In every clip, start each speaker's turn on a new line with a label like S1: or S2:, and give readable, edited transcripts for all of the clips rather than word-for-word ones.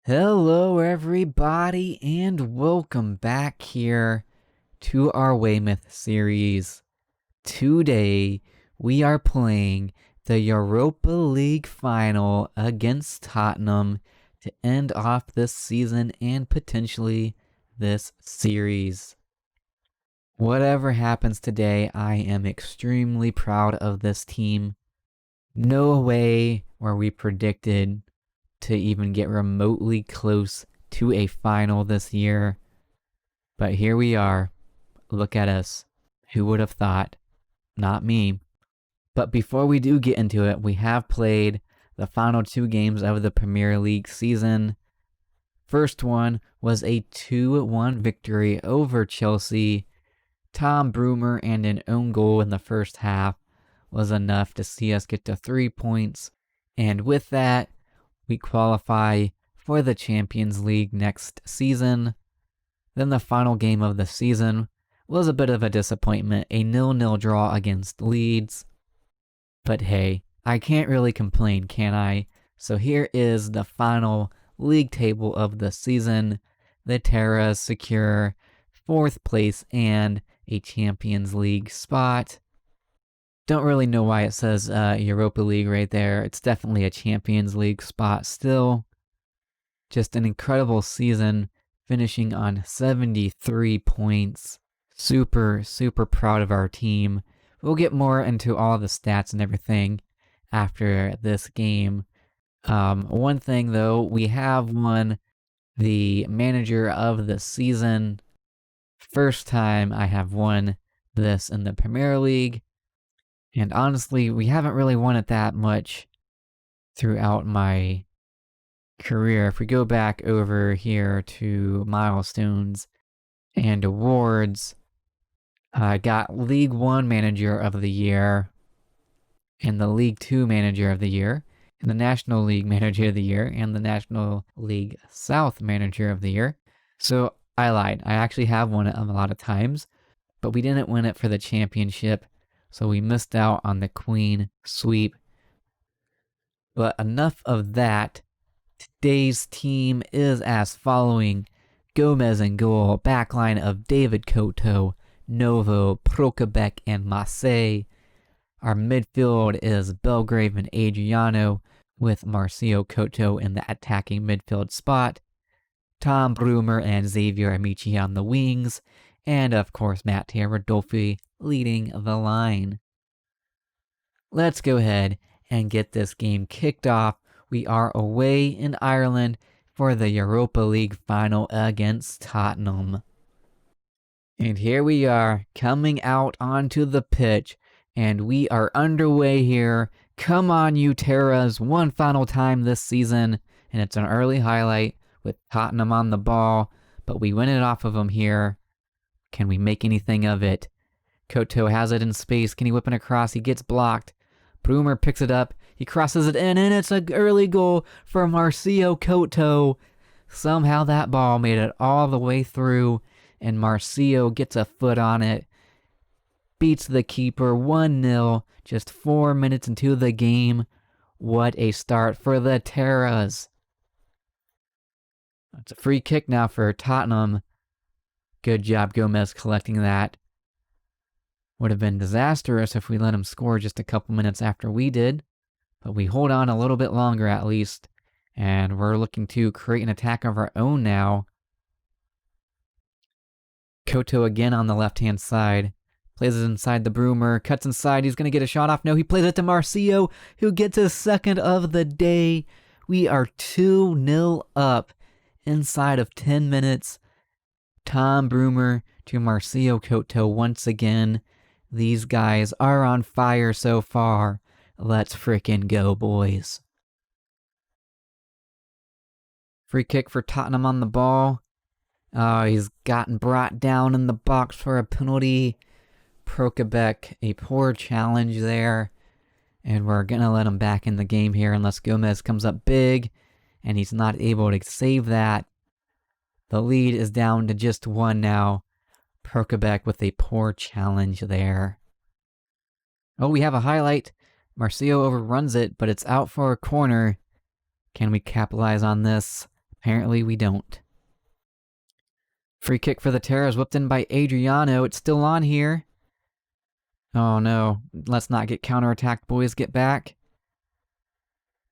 S1: Hello, everybody, and welcome back here to our Weymouth series. Today, we are playing the Europa League final against Tottenham to end off this season and potentially this series. Whatever happens today, I am extremely proud of this team. No way were we predicted to even get remotely close to a final this year. But here we are. Look at us. Who would have thought? Not me. But before we do get into it, we have played the final two games of the Premier League season. First one was a 2-1 victory over Chelsea. Tom Broomer and an own goal in the first half was enough to see us get to 3 points. And with that, we qualify for the Champions League next season. Then the final game of the season was a bit of a disappointment, a 0-0 draw against Leeds. But hey, I can't really complain, can I? So here is the final league table of the season. The Terras secure 4th place and a Champions League spot. Don't really know why it says Europa League right there. It's definitely a Champions League spot still. Just an incredible season, finishing on 73 points. Super, super proud of our team. We'll get more into all the stats and everything after this game. One thing though, we have won the manager of the season. First time I have won this in the Premier League. And honestly, we haven't really won it that much throughout my career. If we go back over here to milestones and awards, I got League 1 Manager of the Year, and the League 2 Manager of the Year, and the National League Manager of the Year, and the National League South Manager of the Year. So I lied. I actually have won it a lot of times, but we didn't win it for the championship. So we missed out on the Queen sweep. But enough of that. Today's team is as following. Gomez in goal, backline of David Koto, Novo, Prokopec, and Marseille. Our midfield is Belgrave and Adriano, with Marcio Koto in the attacking midfield spot. Tom Broomer and Xavier Amici on the wings. And of course, Matteo Rodolfi leading the line. Let's go ahead and get this game kicked off. We are away in Ireland for the Europa League final against Tottenham. And here we are coming out onto the pitch, and we are underway here. Come on, you Terras, one final time this season, and it's an early highlight with Tottenham on the ball, but we win it off of them here. Can we make anything of it? Koto has it in space. Can he whip it across? He gets blocked. Broomer picks it up. He crosses it in, and it's an early goal for Marcio Koto. Somehow that ball made it all the way through, and Marcio gets a foot on it. Beats the keeper 1-0, just 4 minutes into the game. What a start for the Terras. It's a free kick now for Tottenham. Good job, Gomez, collecting that. Would have been disastrous if we let him score just a couple minutes after we did. But we hold on a little bit longer at least. And we're looking to create an attack of our own now. Koto again on the left-hand side. Plays it inside the Broomer. Cuts inside. He's going to get a shot off. No, he plays it to Marcio, who gets his second of the day. We are 2-0 up inside of 10 minutes. Tom Broomer to Marcio Koto once again. These guys are on fire so far. Let's frickin' go, boys. Free kick for Tottenham on the ball. Oh, he's gotten brought down in the box for a penalty. Prokopec, a poor challenge there. And we're going to let him back in the game here unless Gomez comes up big. And he's not able to save that. The lead is down to just 1 now. Prokopec with a poor challenge there. Oh, we have a highlight. Marcio overruns it, but it's out for a corner. Can we capitalize on this? Apparently we don't. Free kick for the Terras, whipped in by Adriano. It's still on here. Oh no, let's not get counterattacked, boys. Get back.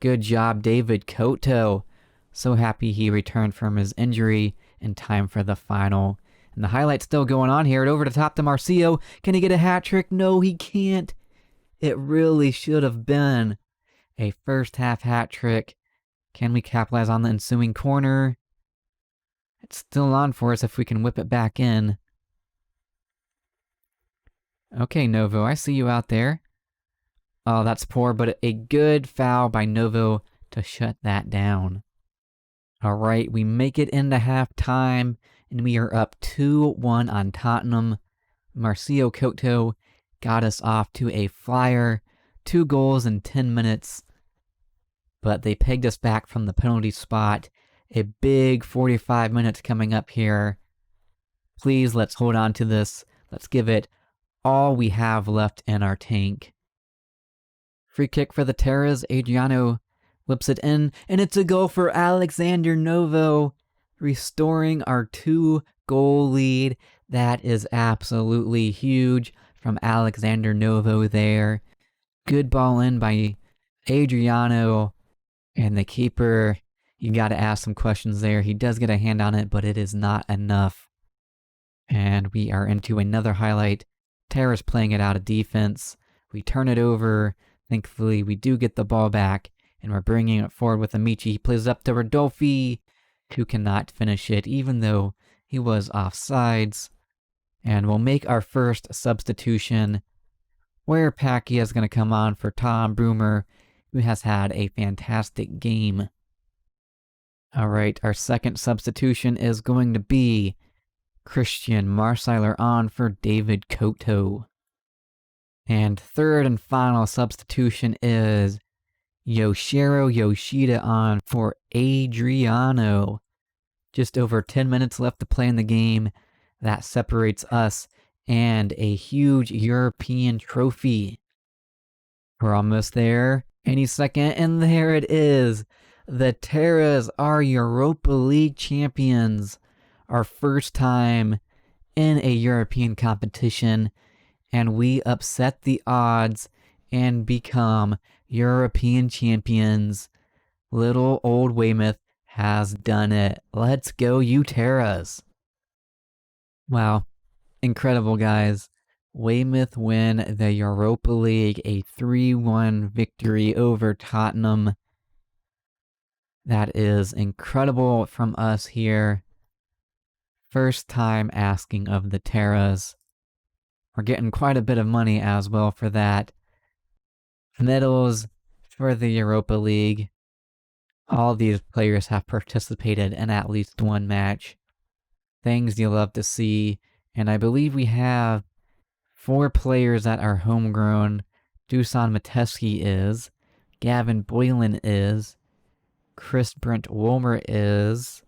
S1: Good job, David Koto. So happy he returned from his injury in time for the final. And the highlight's still going on here. Over the top to Marcio. Can he get a hat trick? No, he can't. It really should have been a first half hat trick. Can we capitalize on the ensuing corner? It's still on for us if we can whip it back in. Okay, Novo, I see you out there. Oh, that's poor, but a good foul by Novo to shut that down. All right, we make it into halftime, and we are up 2-1 on Tottenham. Marcio Koto got us off to a flyer, 2 goals in 10 minutes, but they pegged us back from the penalty spot. A big 45 minutes coming up here. Please, let's hold on to this. Let's give it all we have left in our tank. Free kick for the Terras. Adriano whips it in, and it's a goal for Alexander Novo, restoring our 2-goal lead. That is absolutely huge from Alexander Novo there. Good ball in by Adriano, and the keeper, you got to ask some questions there. He does get a hand on it, but it is not enough. And we are into another highlight. Terra's playing it out of defense. We turn it over. Thankfully, we do get the ball back, and we're bringing it forward with Amici. He plays up to Rodolfi, who cannot finish it, even though he was offsides. And we'll make our first substitution, where Pacquiao is going to come on for Tom Broomer, who has had a fantastic game. All right, our second substitution is going to be Christian Marsiler on for David Koto. And third and final substitution is Yoshiro Yoshida on for Adriano. Just over 10 minutes left to play in the game. That separates us and a huge European trophy. We're almost there. Any second, and there it is. The Terras are Europa League champions. Our first time in a European competition, and we upset the odds and become European champions. Little old Weymouth has done it. Let's go, you Terras. Wow, incredible, guys. Weymouth win the Europa League, a 3-1 victory over Tottenham. That is incredible from us here. First time asking of the Terras. We're getting quite a bit of money as well for that. Medals for the Europa League. All these players have participated in at least one match. Things you love to see. And I believe we have 4 players that are homegrown. Dusan Mateski is. Gavin Boylan is. Chris Brent Wolmer is.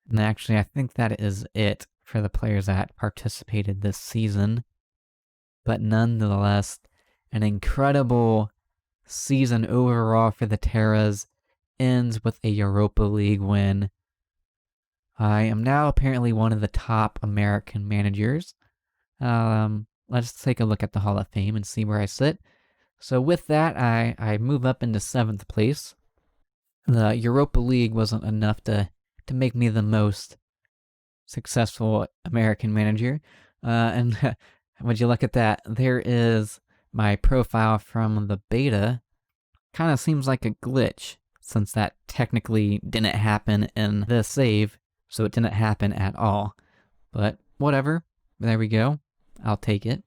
S1: And actually, I think that is it for the players that participated this season. But nonetheless, an incredible season overall for the Terras. Ends with a Europa League win. I am now apparently one of the top American managers. Let's take a look at the Hall of Fame and see where I sit. So with that, I move up into 7th place. The Europa League wasn't enough to make me the most successful American manager. And would you look at that? There is my profile from the beta. Kind of seems like a glitch, since that technically didn't happen in the save, so it didn't happen at all. But whatever, there we go. I'll take it.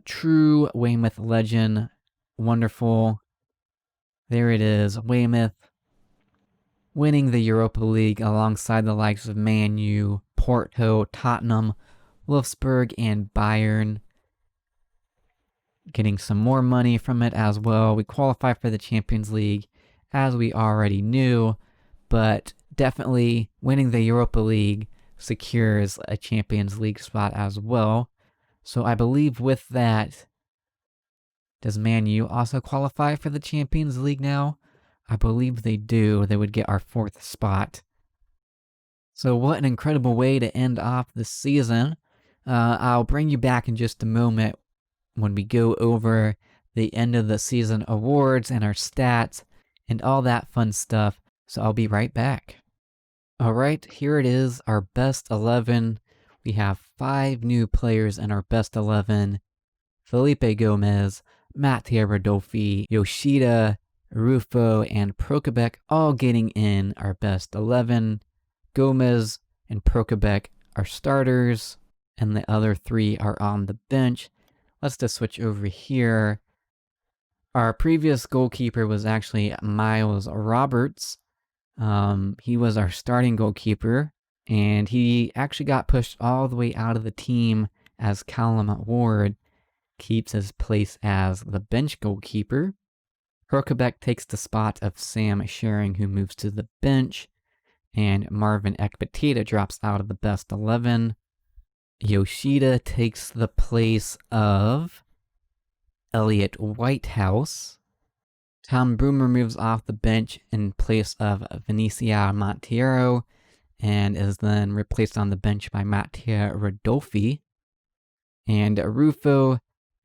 S1: True Weymouth legend. Wonderful. There it is, Weymouth winning the Europa League alongside the likes of Man U, Porto, Tottenham, Wolfsburg, and Bayern. Getting some more money from it as well. We qualify for the Champions League, as we already knew, but definitely winning the Europa League secures a Champions League spot as well. So I believe with that, Does Man U also qualify for the Champions League now? I believe they do. They would get our 4th spot. So what an incredible way to end off the season. I'll bring you back in just a moment when we go over the end of the season awards and our stats and all that fun stuff. So I'll be right back. All right, here it is, our best 11. We have 5 new players in our best 11. Felipe Gomez, Mattia Rodolfi, Yoshida, Rufo, and Prokopec all getting in our best 11. Gomez and Prokopec are starters, and the other 3 are on the bench. Let's just switch over here. Our previous goalkeeper was actually Miles Roberts. He was our starting goalkeeper, and he actually got pushed all the way out of the team as Callum Ward keeps his place as the bench goalkeeper. Prokopec takes the spot of Sam Sharing, who moves to the bench, and Marvin Ekpetita drops out of the best 11. Yoshida takes the place of Elliot Whitehouse. Tom Broomer moves off the bench in place of Vinicia Monteiro and is then replaced on the bench by Mattia Rodolfi. And Rufo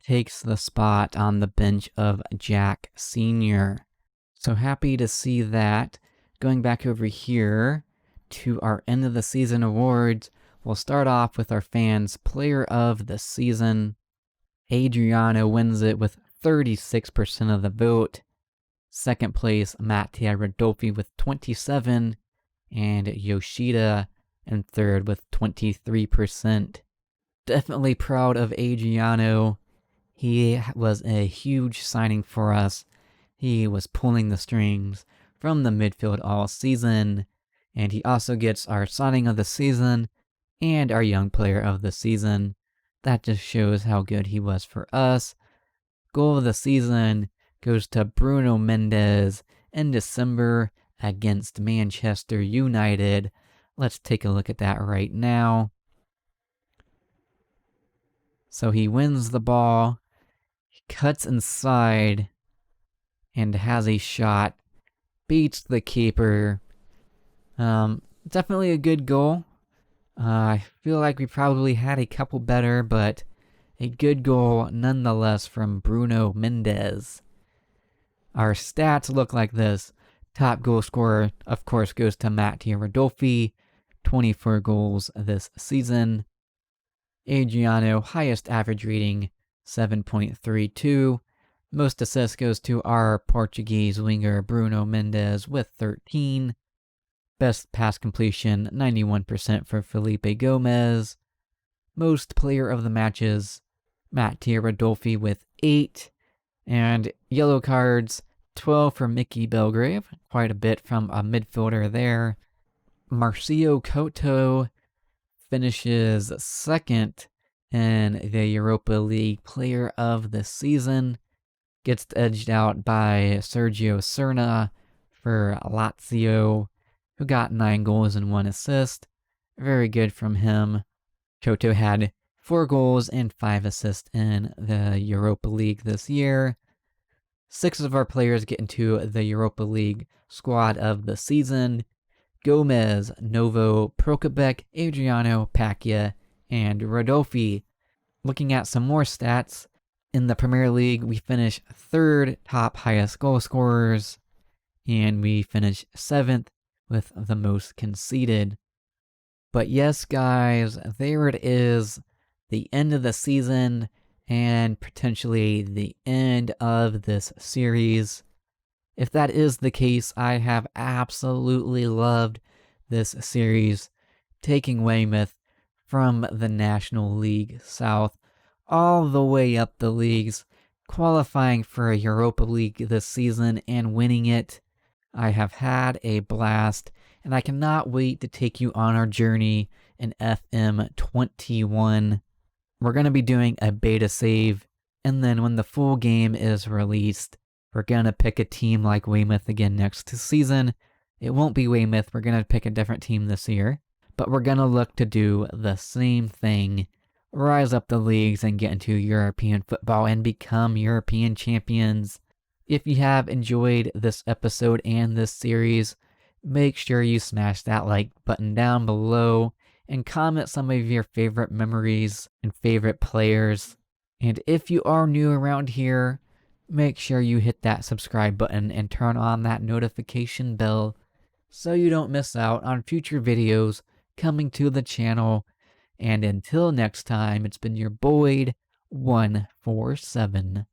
S1: takes the spot on the bench of Jack Sr. So happy to see that. Going back over here to our end of the season awards, we'll start off with our fans' player of the season. Adriano wins it with 36% of the vote. Second place, Mattia Rodolfi with 27%, and Yoshida in third with 23%. Definitely proud of Adriano. He was a huge signing for us. He was pulling the strings from the midfield all season, and he also gets our signing of the season and our young player of the season. That just shows how good he was for us. Goal of the season goes to Bruno Mendes in December against Manchester United. Let's take a look at that right now. So he wins the ball, he cuts inside, and has a shot, beats the keeper. Definitely a good goal. I feel like we probably had a couple better, but a good goal nonetheless from Bruno Mendes. Our stats look like this. Top goal scorer, of course, goes to Mattia Rodolfi, 24 goals this season. Adriano, highest average rating, 7.32. Most assists goes to our Portuguese winger Bruno Mendes with 13. Best pass completion, 91% for Felipe Gomez. Most player of the matches, Mattia Rodolfi with 8. And yellow cards, 12 for Mickey Belgrave, quite a bit from a midfielder there. Marcio Couto finishes second in the Europa League Player of the Season. Gets edged out by Sergio Serna for Lazio, who got 9 goals and 1 assist. Very good from him. Couto had 4 goals and 5 assists in the Europa League this year. 6 of our players get into the Europa League squad of the season. Gomez, Novo, Prokopec, Adriano, Pacquiao, and Rodolfi. Looking at some more stats, in the Premier League, we finish 3rd top highest goal scorers, and we finish 7th with the most conceded. But yes, guys, there it is, the end of the season, and potentially the end of this series. If that is the case, I have absolutely loved this series, taking Weymouth from the National League South all the way up the leagues, qualifying for a Europa League this season and winning it. I have had a blast, and I cannot wait to take you on our journey in FM21. We're going to be doing a beta save, and then when the full game is released, we're going to pick a team like Weymouth again next season. It won't be Weymouth, we're going to pick a different team this year, but we're going to look to do the same thing. rise up the leagues and get into European football and become European champions. If you have enjoyed this episode and this series, make sure you smash that like button down below and comment some of your favorite memories and favorite players. And if you are new around here, make sure you hit that subscribe button and turn on that notification bell so you don't miss out on future videos coming to the channel. And until next time, it's been your Boyd147.